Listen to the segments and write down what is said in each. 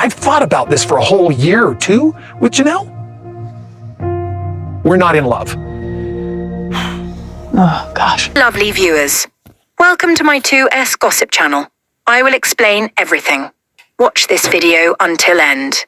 I've thought about this for a whole year or two with Janelle. We're not in love. Oh, gosh. Lovely viewers, welcome to my 2S gossip channel. I will explain everything. Watch this video until end.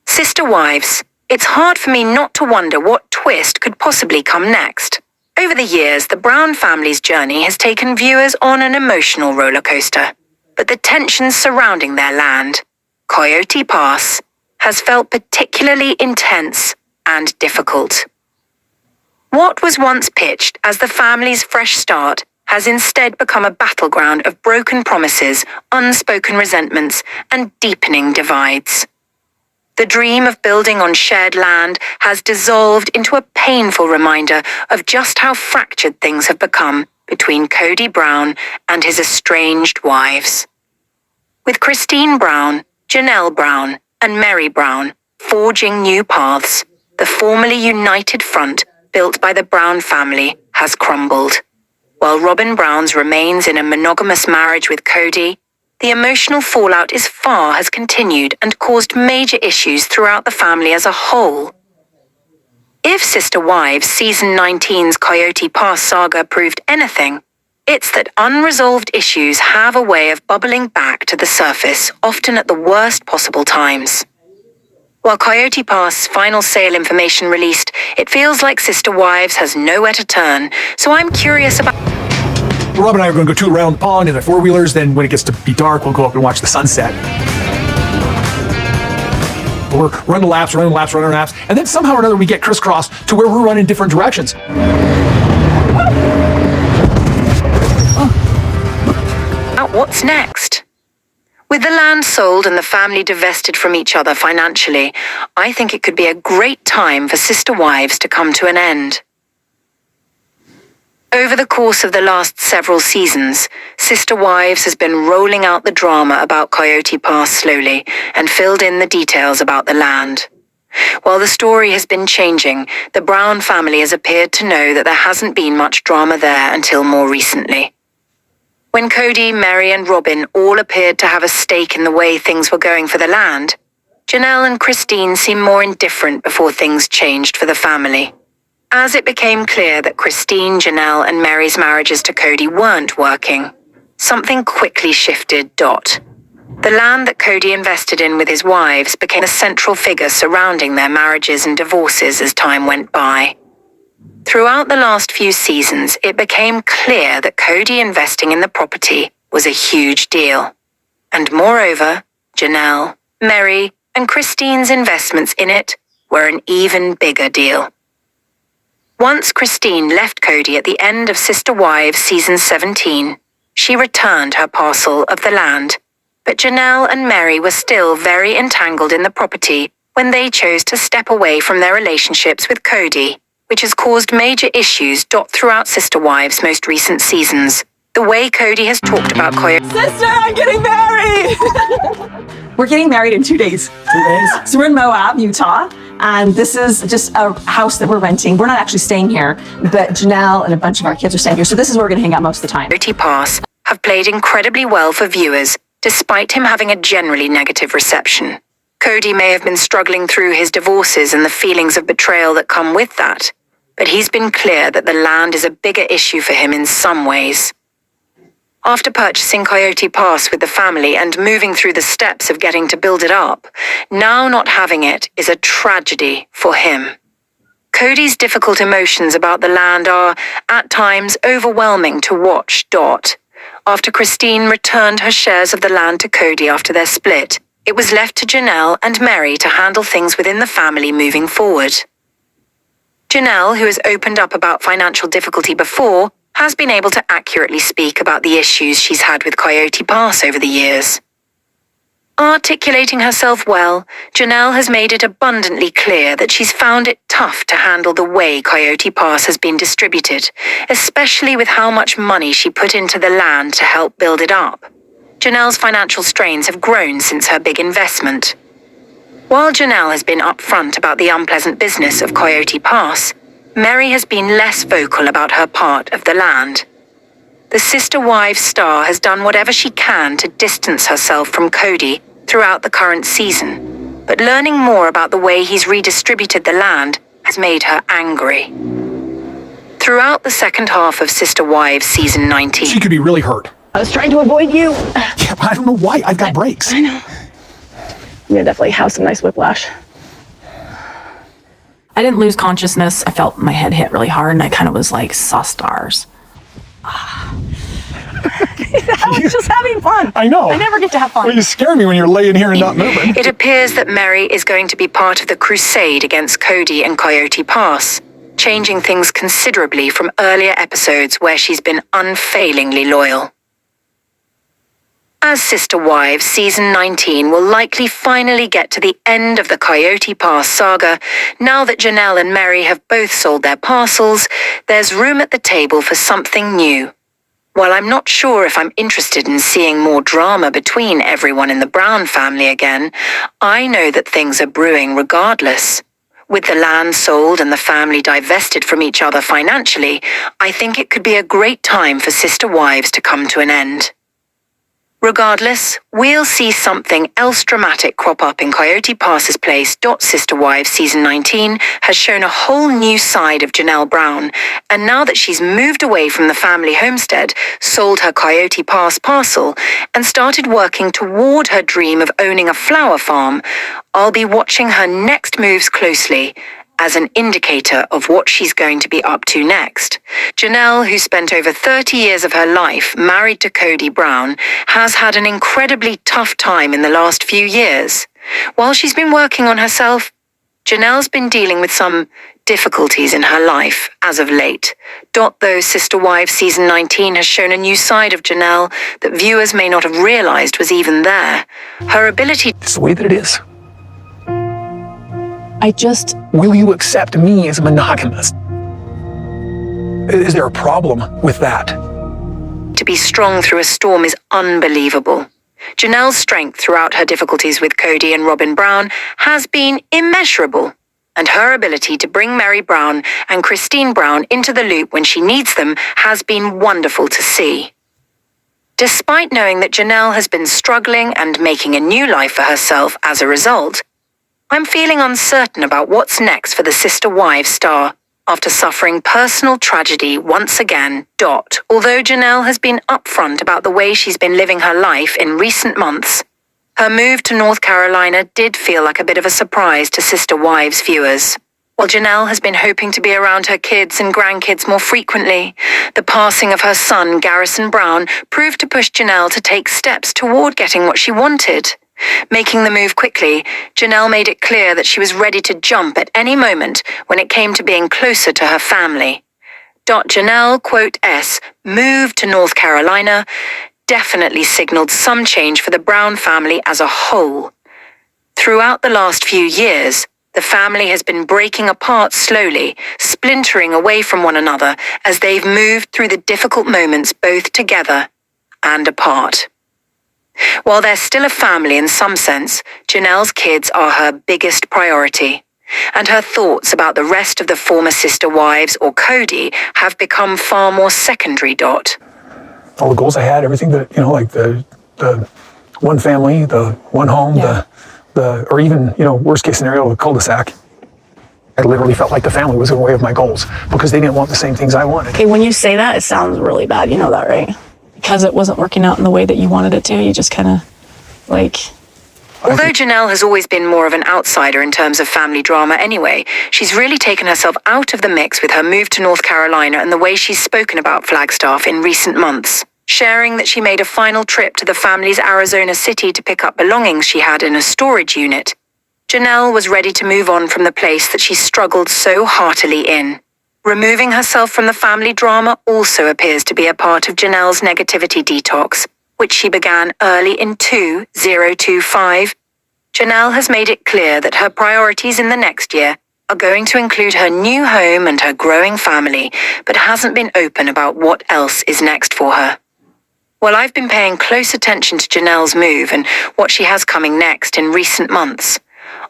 Sister wives, it's hard for me not to wonder what twist could possibly come next. Over the years, the Brown family's journey has taken viewers on an emotional roller coaster. But the tensions surrounding their land, Coyote Pass, has felt particularly intense and difficult. What was once pitched as the family's fresh start has instead become a battleground of broken promises, unspoken resentments, and deepening divides. The dream of building on shared land has dissolved into a painful reminder of just how fractured things have become between Kody Brown and his estranged wives. With Christine Brown, Janelle Brown, and Meri Brown forging new paths, the formerly united front built by the Brown family has crumbled. While Robyn Brown's remains in a monogamous marriage with Kody, the emotional fallout has continued and caused major issues throughout the family as a whole. If Sister Wives Season 19's Coyote Pass saga proved anything, it's that unresolved issues have a way of bubbling back to the surface, often at the worst possible times. While Coyote Pass final sale information released, it feels like Sister Wives has nowhere to turn, so I'm curious about... Rob and I are going to go toot around the pond in the four-wheelers, then when it gets to be dark, we'll go up and watch the sunset. We're running laps, and then somehow or another we get crisscrossed to where we're running different directions. What's next? With the land sold and the family divested from each other financially, I think it could be a great time for Sister Wives to come to an end. Over the course of the last several seasons, Sister Wives has been rolling out the drama about Coyote Pass slowly and filled in the details about the land. While the story has been changing, the Brown family has appeared to know that there hasn't been much drama there until more recently. When Kody, Meri, and Robyn all appeared to have a stake in the way things were going for the land, Janelle and Christine seemed more indifferent before things changed for the family. As it became clear that Christine, Janelle, and Meri's marriages to Kody weren't working, something quickly shifted. The land that Kody invested in with his wives became a central figure surrounding their marriages and divorces as time went by. Throughout the last few seasons, it became clear that Kody investing in the property was a huge deal. And moreover, Janelle, Meri, and Christine's investments in it were an even bigger deal. Once Christine left Kody at the end of Sister Wives Season 17, she returned her parcel of the land, but Janelle and Meri were still very entangled in the property when they chose to step away from their relationships with Kody, which has caused major issues throughout Sister Wives' most recent seasons. The way Kody has talked about Coyote... Sister, I'm getting married! We're getting married in 2 days. 2 days? So we're in Moab, Utah, and this is just a house that we're renting. We're not actually staying here, but Janelle and a bunch of our kids are staying here, so this is where we're going to hang out most of the time. Coyote Pass have played incredibly well for viewers, despite him having a generally negative reception. Kody may have been struggling through his divorces and the feelings of betrayal that come with that, but he's been clear that the land is a bigger issue for him in some ways. After purchasing Coyote Pass with the family and moving through the steps of getting to build it up, now not having it is a tragedy for him. Kody's difficult emotions about the land are, at times, overwhelming to watch. After Christine returned her shares of the land to Kody after their split, it was left to Janelle and Meri to handle things within the family moving forward. Janelle, who has opened up about financial difficulty before, has been able to accurately speak about the issues she's had with Coyote Pass over the years. Articulating herself well, Janelle has made it abundantly clear that she's found it tough to handle the way Coyote Pass has been distributed, especially with how much money she put into the land to help build it up. Janelle's financial strains have grown since her big investment. While Janelle has been upfront about the unpleasant business of Coyote Pass, Meri has been less vocal about her part of the land. The Sister Wives star has done whatever she can to distance herself from Kody throughout the current season, but learning more about the way he's redistributed the land has made her angry. Throughout the second half of Sister Wives Season 19... She could be really hurt. I was trying to avoid you. Yeah, but I don't know why. I've got brakes. I know. You're gonna definitely have some nice whiplash. I didn't lose consciousness. I felt my head hit really hard and I kind of was like, saw stars. I was just having fun. I know. I never get to have fun. Well, you scare me when you're laying here and not moving. It appears that Meri is going to be part of the crusade against Kody and Coyote Pass, changing things considerably from earlier episodes where she's been unfailingly loyal. As Sister Wives Season 19 will likely finally get to the end of the Coyote Pass saga, now that Janelle and Meri have both sold their parcels, there's room at the table for something new. While I'm not sure if I'm interested in seeing more drama between everyone in the Brown family again, I know that things are brewing regardless. With the land sold and the family divested from each other financially, I think it could be a great time for Sister Wives to come to an end. Regardless, we'll see something else dramatic crop up in Coyote Pass's place. Sister Wives Season 19 has shown a whole new side of Janelle Brown, and now that she's moved away from the family homestead, sold her Coyote Pass parcel, and started working toward her dream of owning a flower farm, I'll be watching her next moves closely as an indicator of what she's going to be up to next. Janelle, who spent over 30 years of her life married to Kody Brown, has had an incredibly tough time in the last few years. While she's been working on herself, Janelle's been dealing with some difficulties in her life as of late. Though Sister Wives Season 19 has shown a new side of Janelle that viewers may not have realized was even there. Her ability... It's the way that it is. Will you accept me as monogamous? Is there a problem with that? to be strong through a storm is unbelievable. Janelle's strength throughout her difficulties with Kody and Robyn Brown has been immeasurable, and her ability to bring Meri Brown and Christine Brown into the loop when she needs them has been wonderful to see. Despite knowing that Janelle has been struggling and making a new life for herself as a result, I'm feeling uncertain about what's next for the Sister Wives star after suffering personal tragedy once again. Although Janelle has been upfront about the way she's been living her life in recent months, her move to North Carolina did feel like a bit of a surprise to Sister Wives viewers. While Janelle has been hoping to be around her kids and grandkids more frequently, the passing of her son, Garrison Brown, proved to push Janelle to take steps toward getting what she wanted. Making the move quickly, Janelle made it clear that she was ready to jump at any moment when it came to being closer to her family. Janelle, quote, move to North Carolina definitely signaled some change for the Brown family as a whole. Throughout the last few years, the family has been breaking apart slowly, splintering away from one another as they've moved through the difficult moments both together and apart. While they're still a family in some sense, Janelle's kids are her biggest priority, and her thoughts about the rest of the former Sister Wives or Kody have become far more secondary. All the goals I had, everything that, like the one family, the one home, or even, worst case scenario, the cul-de-sac. I literally felt like the family was in the way of my goals because they didn't want the same things I wanted. Okay, when you say that, it sounds really bad. You know that, right? Because it wasn't working out in the way that you wanted it to, you just kind of, Although Janelle has always been more of an outsider in terms of family drama anyway, she's really taken herself out of the mix with her move to North Carolina and the way she's spoken about Flagstaff in recent months, sharing that she made a final trip to the family's Arizona city to pick up belongings she had in a storage unit. Janelle was ready to move on from the place that she struggled so heartily in. Removing herself from the family drama also appears to be a part of Janelle's negativity detox, which she began early in 2025. Janelle has made it clear that her priorities in the next year are going to include her new home and her growing family, but hasn't been open about what else is next for her. While I've been paying close attention to Janelle's move and what she has coming next in recent months,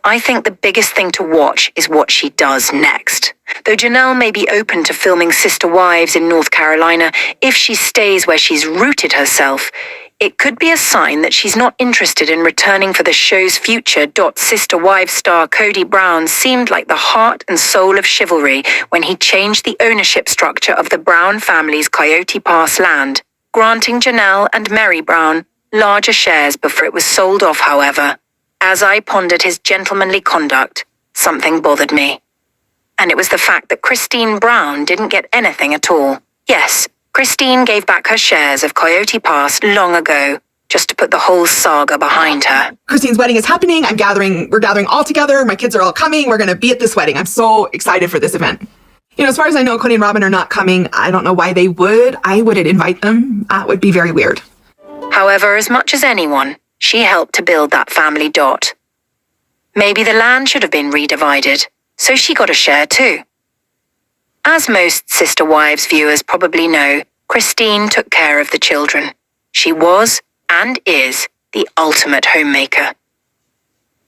I think the biggest thing to watch is what she does next. Though Janelle may be open to filming Sister Wives in North Carolina, if she stays where she's rooted herself, It could be a sign that she's not interested in returning for the show's future. Sister Wives star Kody Brown seemed like the heart and soul of chivalry when he changed the ownership structure of the Brown family's Coyote Pass land, granting Janelle and Meri Brown larger shares before it was sold off. However, as I pondered his gentlemanly conduct, something bothered me. And it was the fact that Christine Brown didn't get anything at all. Yes, Christine gave back her shares of Coyote Pass long ago, just to put the whole saga behind her. Christine's wedding is happening. We're gathering all together. My kids are all coming. We're going to be at this wedding. I'm so excited for this event. As far as I know, Kody and Robyn are not coming. I don't know why they would. I wouldn't invite them. That would be very weird. However, as much as anyone, she helped to build that family. Maybe the land should have been redivided, so she got a share too. As most Sister Wives viewers probably know, Christine took care of the children. She was, and is, the ultimate homemaker.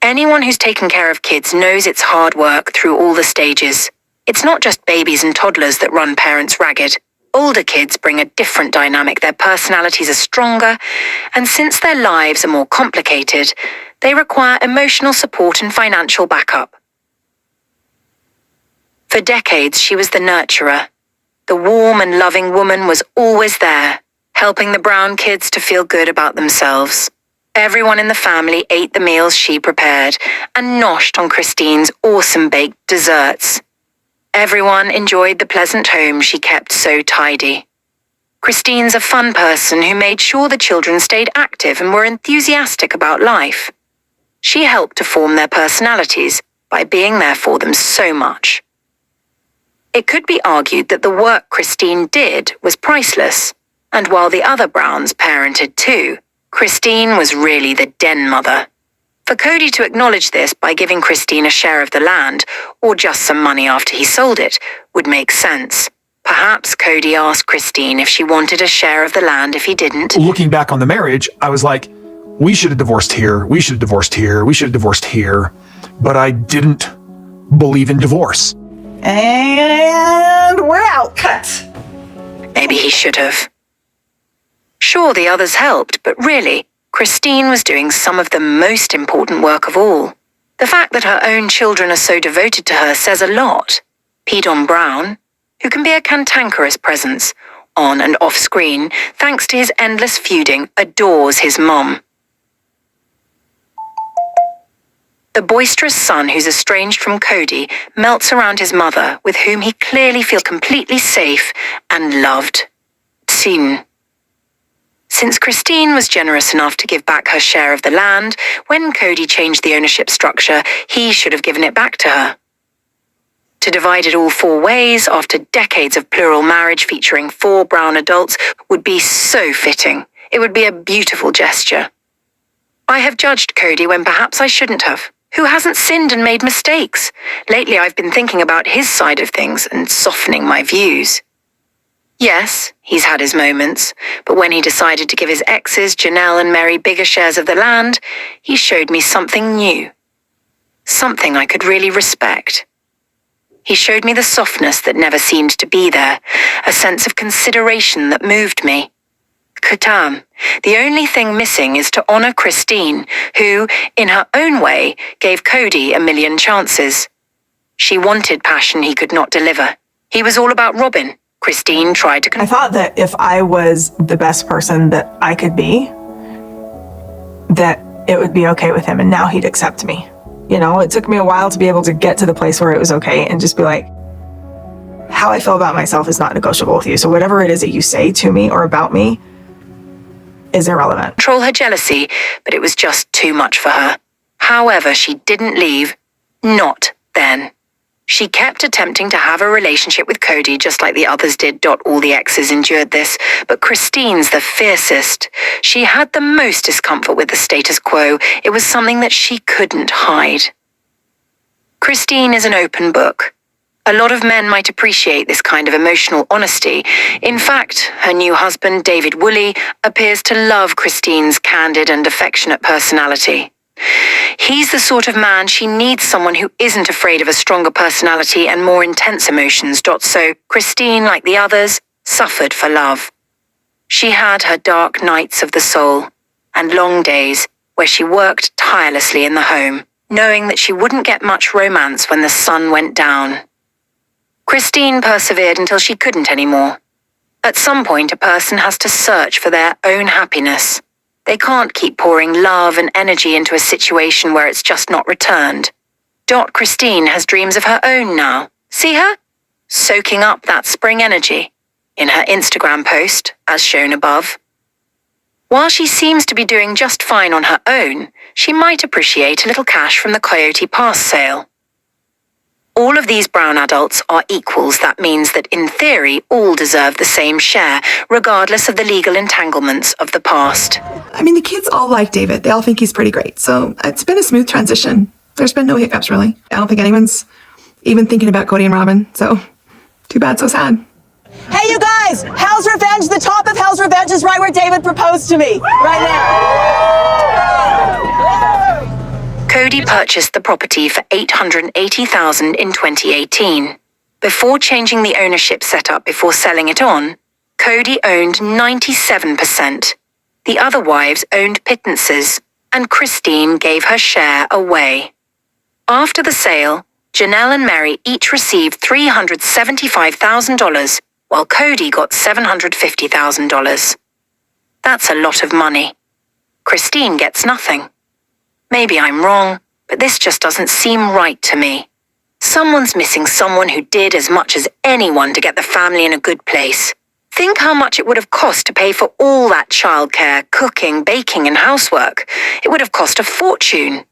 Anyone who's taken care of kids knows it's hard work through all the stages. It's not just babies and toddlers that run parents ragged. Older kids bring a different dynamic. Their personalities are stronger, and since their lives are more complicated, they require emotional support and financial backup. For decades, she was the nurturer. The warm and loving woman was always there, helping the Brown kids to feel good about themselves. Everyone in the family ate the meals she prepared and noshed on Christine's awesome baked desserts. Everyone enjoyed the pleasant home she kept so tidy. Christine's a fun person who made sure the children stayed active and were enthusiastic about life. She helped to form their personalities by being there for them so much. It could be argued that the work Christine did was priceless, and while the other Browns parented too, Christine was really the den mother. For Kody to acknowledge this by giving Christine a share of the land, or just some money after he sold it, would make sense. Perhaps Kody asked Christine if she wanted a share of the land if he didn't. Looking back on the marriage, I was like, we should have divorced here, we should have divorced here, we should have divorced here, but I didn't believe in divorce. And we're out. Cut. Maybe he should have. Sure, the others helped, but really, Christine was doing some of the most important work of all. The fact that her own children are so devoted to her says a lot. Paedon Brown, who can be a cantankerous presence, on and off screen, thanks to his endless feuding, adores his mom. The boisterous son who's estranged from Kody melts around his mother, with whom he clearly feels completely safe and loved. Soon. Since Christine was generous enough to give back her share of the land, when Kody changed the ownership structure, he should have given it back to her. To divide it all 4 ways after decades of plural marriage featuring 4 Brown adults would be so fitting. It would be a beautiful gesture. I have judged Kody when perhaps I shouldn't have. Who hasn't sinned and made mistakes? Lately I've been thinking about his side of things and softening my views. Yes, he's had his moments, but when he decided to give his exes, Janelle and Meri, bigger shares of the land, he showed me something new. Something I could really respect. He showed me the softness that never seemed to be there, a sense of consideration that moved me. Katam, the only thing missing is to honor Christine, who, in her own way, gave Kody a million chances. She wanted passion he could not deliver. He was all about Robyn. Christine tried to... I thought that if I was the best person that I could be, that it would be okay with him, and now he'd accept me. It took me a while to be able to get to the place where it was okay and just be like, how I feel about myself is not negotiable with you. So whatever it is that you say to me or about me is irrelevant. Control her jealousy, but it was just too much for her. However, she didn't leave. Not then. She kept attempting to have a relationship with Kody just like the others did. All the exes endured this, but Christine's the fiercest. She had the most discomfort with the status quo. It was something that she couldn't hide. Christine is an open book. A lot of men might appreciate this kind of emotional honesty. In fact, her new husband, Devid appears to love Christine's candid and affectionate personality. He's the sort of man she needs, someone who isn't afraid of a stronger personality and more intense emotions. So Christine, like the others, suffered for love. She had her dark nights of the soul and long days where she worked tirelessly in the home, knowing that she wouldn't get much romance when the sun went down. Christine persevered until she couldn't anymore. At some point, a person has to search for their own happiness. They can't keep pouring love and energy into a situation where it's just not returned. Christine has dreams of her own now. See her? Soaking up that spring energy in her Instagram post, as shown above. While she seems to be doing just fine on her own, she might appreciate a little cash from the Coyote Pass sale. All of these Brown adults are equals. That means that in theory, all deserve the same share, regardless of the legal entanglements of the past. I mean, the kids all like Devid. They all think he's pretty great. So it's been a smooth transition. There's been no hiccups, really. I don't think anyone's even thinking about Kody and Robyn. So too bad, so sad. Hey, you guys! Hell's Revenge, the top of Hell's Revenge is right where Devid proposed to me. Right now. Kody purchased the property for $880,000 in 2018. Before changing the ownership setup before selling it on, Kody owned 97%. The other wives owned pittances, and Christine gave her share away. After the sale, Janelle and Meri each received $375,000, while Kody got $750,000. That's a lot of money. Christine gets nothing. Maybe I'm wrong, but this just doesn't seem right to me. Someone's missing someone who did as much as anyone to get the family in a good place. Think how much it would have cost to pay for all that childcare, cooking, baking, and housework. It would have cost a fortune.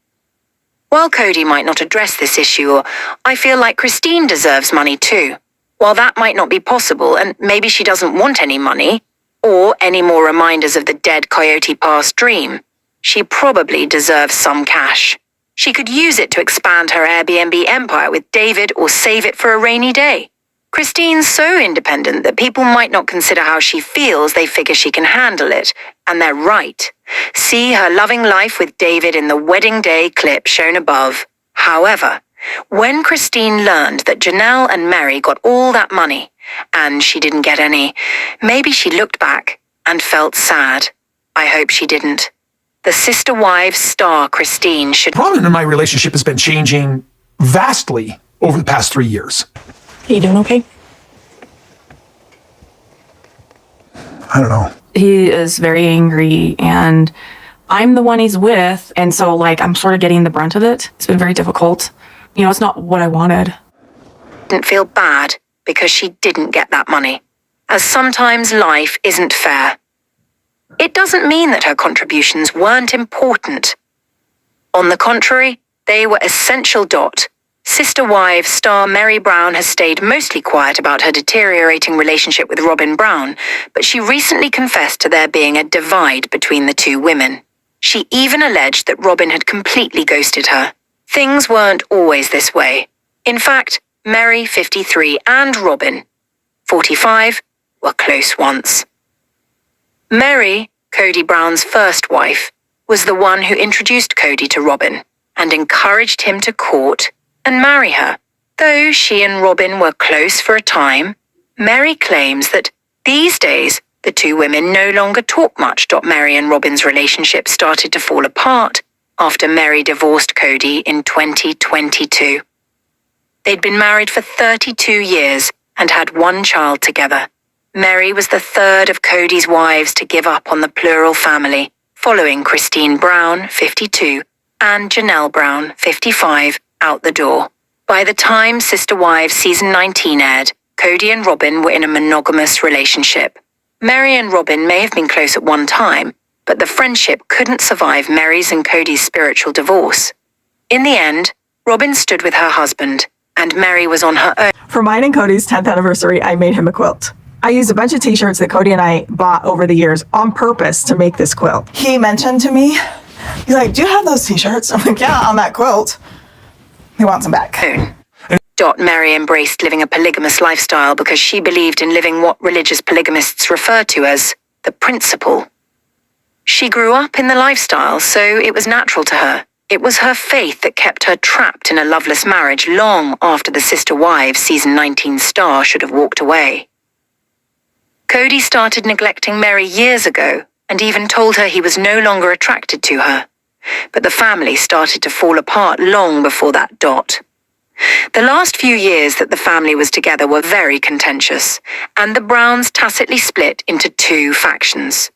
While Kody might not address this issue, I feel like Christine deserves money too. While that might not be possible, and maybe she doesn't want any money, or any more reminders of the dead Coyote Pass dream, she probably deserves some cash. She could use it to expand her Airbnb empire with Devid or save it for a rainy day. Christine's so independent that people might not consider how she feels. They figure she can handle it, and they're right. See her loving life with Devid in the wedding day clip shown above. However, when Christine learned that Janelle and Meri got all that money, and she didn't get any, maybe she looked back and felt sad. I hope she didn't. The sister wives star Christine should... Robyn and my relationship has been changing vastly over the past 3 years. Are you doing okay? I don't know. He is very angry, and I'm the one he's with, and so, like, I'm sort of getting the brunt of it. It's been very difficult. You know, it's not what I wanted. Didn't feel bad because she didn't get that money, as sometimes life isn't fair. It doesn't mean that her contributions weren't important. On the contrary, they were essential. Sister wife star Meri Brown has stayed mostly quiet about her deteriorating relationship with Robyn Brown, but she recently confessed to there being a divide between the two women. She even alleged that Robyn had completely ghosted her. Things weren't always this way. In fact, Meri, 53, and Robyn, 45, were close once. Meri, Kody Brown's first wife, was the one who introduced Kody to Robyn and encouraged him to court and marry her. Though she and Robyn were close for a time, Meri claims that these days the two women no longer talk much. Meri and Robyn's relationship started to fall apart after Meri divorced Kody in 2022. They'd been married for 32 years and had one child together. Meri was the third of Kody's wives to give up on the plural family, following Christine Brown, 52, and Janelle Brown, 55, out the door. By the time Sister Wives season 19 aired, Kody and Robyn were in a monogamous relationship. Meri and Robyn may have been close at one time, but the friendship couldn't survive Meri's and Kody's spiritual divorce. In the end, Robyn stood with her husband, and Meri was on her own. For mine and Kody's 10th anniversary, I made him a quilt. I used a bunch of t-shirts that Kody and I bought over the years on purpose to make this quilt. He mentioned to me, he's like, do you have those t-shirts? I'm like, yeah, on that quilt. He wants them back. Meri embraced living a polygamous lifestyle because she believed in living what religious polygamists refer to as the principle. She grew up in the lifestyle, so it was natural to her. It was her faith that kept her trapped in a loveless marriage long after the Sister Wives season 19 star should have walked away. Kody started neglecting Meri years ago and even told her he was no longer attracted to her. But the family started to fall apart long before that dot. The last few years that the family was together were very contentious, and the Browns tacitly split into two factions.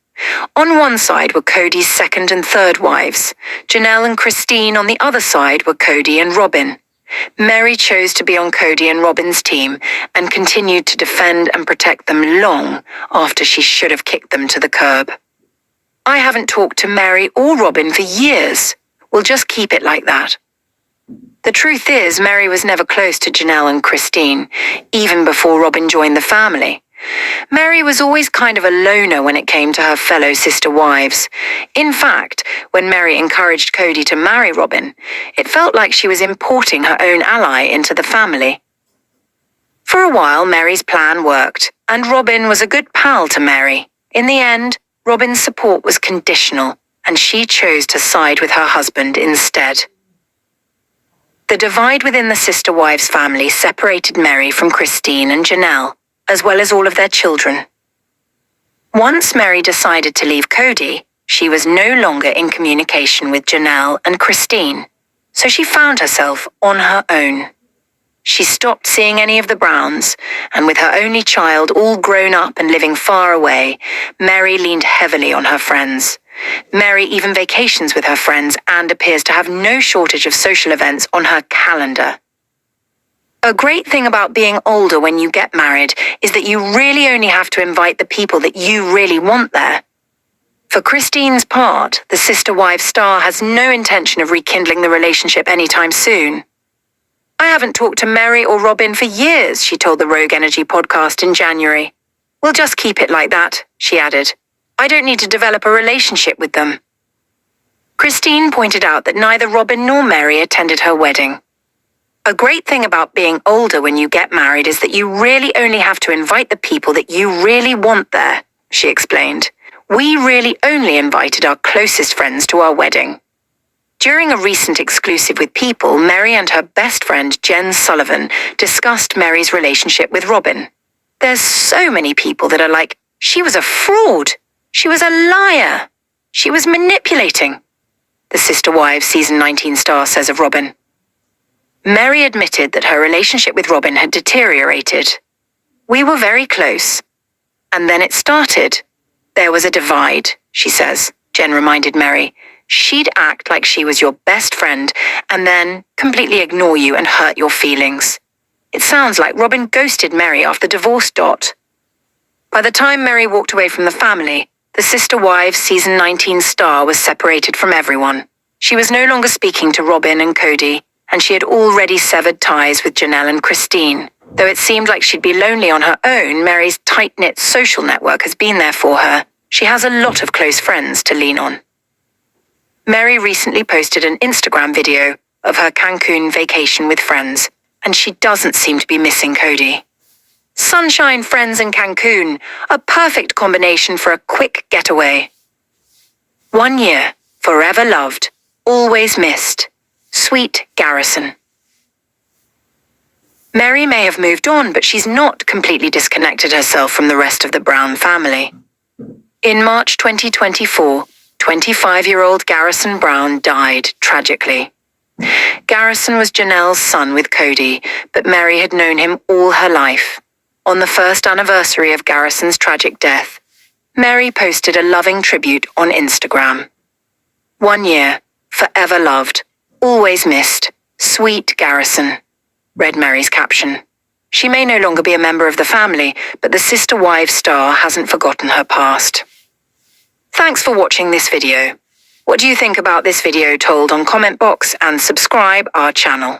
On one side were Kody's second and third wives. Janelle and Christine on the other side were Kody and Robyn. Meri chose to be on Kody and Robyn's team and continued to defend and protect them long after she should have kicked them to the curb. I haven't talked to Meri or Robyn for years. We'll just keep it like that. The truth is, Meri was never close to Janelle and Christine, even before Robyn joined the family. Meri was always kind of a loner when it came to her fellow sister wives. In fact, when Meri encouraged Kody to marry Robyn, it felt like she was importing her own ally into the family. For a while, Meri's plan worked, and Robyn was a good pal to Meri. In the end, Robyn's support was conditional, and she chose to side with her husband instead. The divide within the sister wives' family separated Meri from Christine and Janelle, as well as all of their children. Once Meri decided to leave Kody, she was no longer in communication with Janelle and Christine, so she found herself on her own. She stopped seeing any of the Browns, and with her only child all grown up and living far away, Meri leaned heavily on her friends. Meri even vacations with her friends and appears to have no shortage of social events on her calendar. A great thing about being older when you get married is that you really only have to invite the people that you really want there. For Christine's part, the sister wives star has no intention of rekindling the relationship anytime soon. I haven't talked to Meri or Robyn for years, she told the Rogue Energy podcast in January. We'll just keep it like that, she added. I don't need to develop a relationship with them. Christine pointed out that neither Robyn nor Meri attended her wedding. A great thing about being older when you get married is that you really only have to invite the people that you really want there, she explained. We really only invited our closest friends to our wedding. During a recent exclusive with People, Meri and her best friend Jen Sullivan discussed Meri's relationship with Robyn. There's so many people that are like, she was a fraud. She was a liar. She was manipulating. The Sister Wives season 19 star says of Robyn. Meri admitted that her relationship with Robyn had deteriorated. We were very close. And then it started. There was a divide, she says. Jen reminded Meri. She'd act like she was your best friend and then completely ignore you and hurt your feelings. It sounds like Robyn ghosted Meri after the divorce dot. By the time Meri walked away from the family, the Sister Wives season 19 star was separated from everyone. She was no longer speaking to Robyn and Kody, and she had already severed ties with Janelle and Christine. Though it seemed like she'd be lonely on her own, Meri's tight-knit social network has been there for her. She has a lot of close friends to lean on. Meri recently posted an Instagram video of her Cancun vacation with friends, and she doesn't seem to be missing Kody. Sunshine, friends, and Cancun, a perfect combination for a quick getaway. 1 year, forever loved, always missed. Sweet Garrison. Meri may have moved on, but she's not completely disconnected herself from the rest of the Brown family. In March 2024, 25-year-old Garrison Brown died tragically. Garrison was Janelle's son with Kody, but Meri had known him all her life. On the first anniversary of Garrison's tragic death, Meri posted a loving tribute on Instagram. 1 year, forever loved, always missed, sweet Garrison, read Meri's caption. She may no longer be a member of the family, but the Sister Wives star hasn't forgotten her past. Thanks for watching this video. What do you think about this video told on comment box and subscribe our channel.